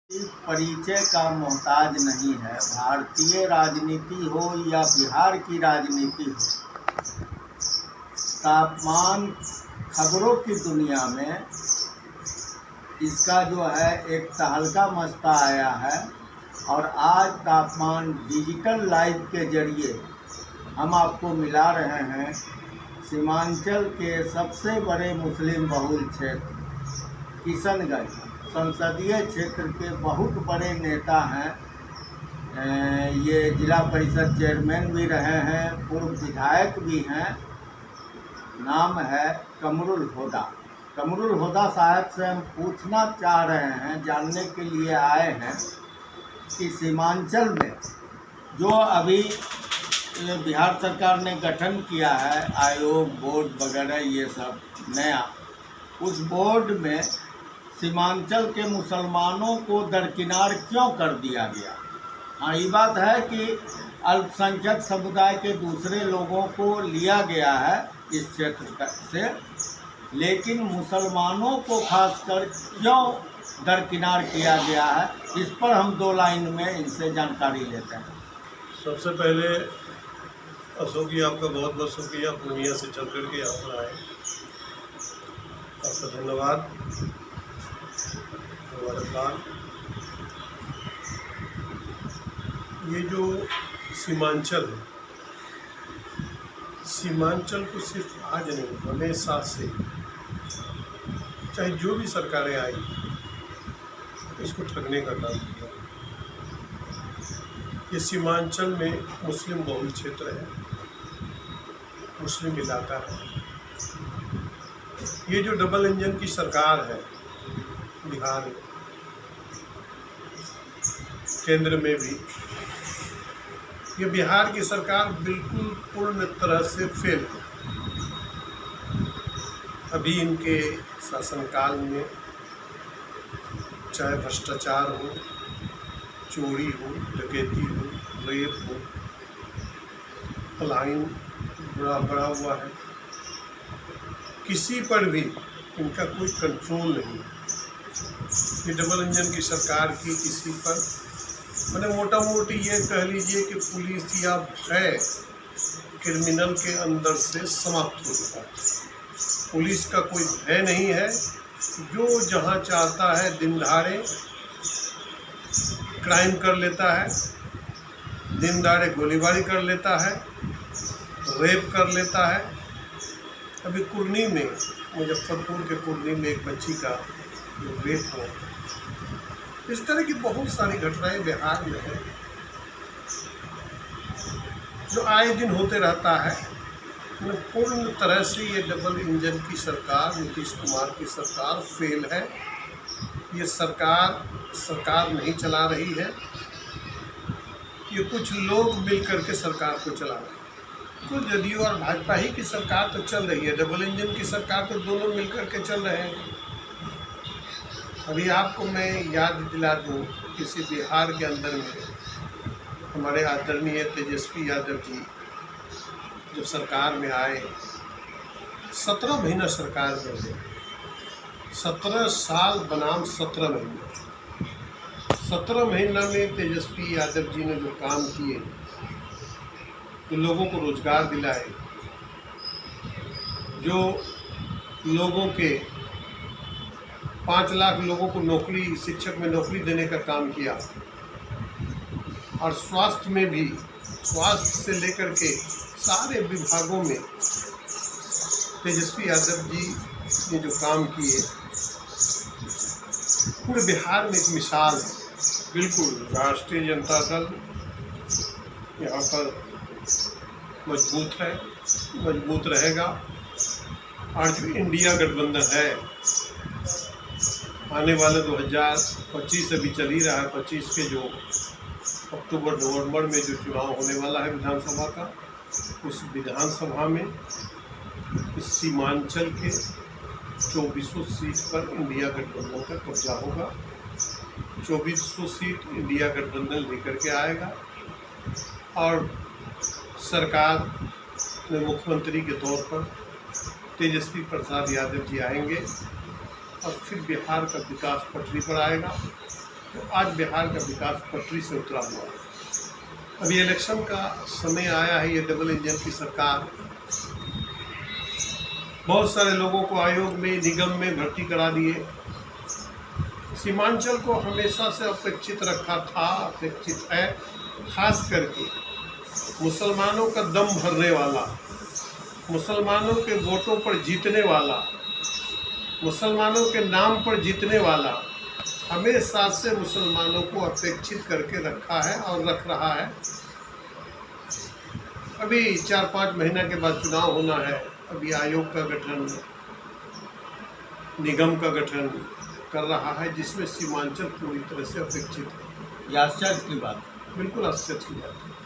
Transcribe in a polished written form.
परिचय का मोहताज नहीं है। भारतीय राजनीति हो या बिहार की राजनीति हो, तापमान खबरों की दुनिया में इसका जो है एक तहलका मचता आया है। और आज तापमान डिजिटल लाइव के जरिए हम आपको मिला रहे हैं सीमांचल के सबसे बड़े मुस्लिम बहुल क्षेत्र किशनगंज संसदीय क्षेत्र के बहुत बड़े नेता हैं। ये जिला परिषद चेयरमैन भी रहे हैं, पूर्व विधायक भी हैं। नाम है कमरुल होदा। कमरुल होदा साहब से हम पूछना चाह रहे हैं, जानने के लिए आए हैं कि सीमांचल में जो अभी बिहार सरकार ने गठन किया है आयोग बोर्ड वगैरह ये सब नया, उस बोर्ड में सीमांचल के मुसलमानों को दरकिनार क्यों कर दिया गया। हाँ, ये बात है कि अल्पसंख्यक समुदाय के दूसरे लोगों को लिया गया है इस क्षेत्र से, लेकिन मुसलमानों को खासकर क्यों दरकिनार किया गया है, इस पर हम दो लाइन में इनसे जानकारी लेते हैं। सबसे पहले अशोक जी, आपका बहुत बहुत शुक्रिया पूर्णिया से चल कर के यहाँ पर आए। आपका धन्यवाद। ये जो सीमांचल है, सीमांचल को सिर्फ आज नहीं, हमेशा से चाहे जो भी सरकारें आई इसको ठगने का काम किया। ये सीमांचल में मुस्लिम बहुल क्षेत्र है, मुस्लिम इलाका है। ये जो डबल इंजन की सरकार है बिहार में, केंद्र में भी, ये बिहार की सरकार बिल्कुल पूर्ण तरह से फेल है। अभी इनके शासनकाल में चाहे भ्रष्टाचार हो, चोरी हो, डकैती हो, रेप हो, पलायन बढ़ा हुआ है। किसी पर भी इनका कोई कंट्रोल नहीं है। ये डबल इंजन की सरकार की किसी पर मैंने मोटा मोटी ये कह लीजिए कि पुलिस या भय क्रिमिनल के अंदर से समाप्त हो चुका है। पुलिस का कोई भय नहीं है, जो जहाँ चाहता है दिन दहाड़े क्राइम कर लेता है, दिन दहाड़े गोलीबारी कर लेता है, रेप कर लेता है। अभी कुर्नी में, मुजफ्फरपुर के कुर्नी में एक बच्ची का रेप हो, इस तरह की बहुत सारी घटनाएं बिहार में है जो आए दिन होते रहता है। पूर्ण तरह से ये डबल इंजन की सरकार, नीतीश कुमार की सरकार फेल है। ये सरकार नहीं चला रही है, ये कुछ लोग मिलकर के सरकार को चला रहे हैं। कुल जदयू और भाजपा ही की सरकार तो चल रही है, डबल इंजन की सरकार तो दोनों मिलकर के चल रहे हैं। अभी आपको मैं याद दिला दूँ, किसी बिहार के अंदर में हमारे आदरणीय तेजस्वी यादव जी जब सरकार में आए, 17 महीना सरकार में रहे, 17 साल बनाम 17 महीने। 17 महीना में तेजस्वी यादव जी ने जो काम किए, जो लोगों को रोजगार दिलाए, जो लोगों के 5 लाख लोगों को नौकरी, शिक्षक में नौकरी देने का काम किया, और स्वास्थ्य में भी, स्वास्थ्य से लेकर के सारे विभागों में तेजस्वी यादव जी ने जो काम किए, पूरे बिहार में एक मिसाल है। बिल्कुल राष्ट्रीय जनता दल यहाँ पर मजबूत है, मजबूत रहेगा। और जो इंडिया गठबंधन है, आने वाले 2025 अभी चल ही रहा है, 25 के जो अक्टूबर नवंबर में जो चुनाव होने वाला है विधानसभा का, उस विधानसभा में इस सीमांचल के 2400 सीट पर इंडिया गठबंधन का कब्जा होगा। 2400 सीट इंडिया गठबंधन लेकर के आएगा और सरकार में मुख्यमंत्री के तौर पर तेजस्वी प्रसाद यादव जी आएंगे और फिर बिहार का विकास पटरी पर आएगा। तो आज बिहार का विकास पटरी से उतरा हुआ है। अभी इलेक्शन का समय आया है, ये डबल इंजन की सरकार बहुत सारे लोगों को आयोग में, निगम में भर्ती करा दिए। सीमांचल को हमेशा से अपेक्षित रखा था, अपेक्षित है, खास करके मुसलमानों का दम भरने वाला, मुसलमानों के वोटों पर जीतने वाला, मुसलमानों के नाम पर जीतने वाला, हमेशा से मुसलमानों को अपेक्षित करके रखा है और रख रहा है। अभी 4-5 महीना के बाद चुनाव होना है। अभी आयोग का गठन, निगम का गठन कर रहा है, जिसमें सीमांचल पूरी तरह से अपेक्षित है। ये आश्चर्य की बात है। बिल्कुल आश्चर्य की बात है।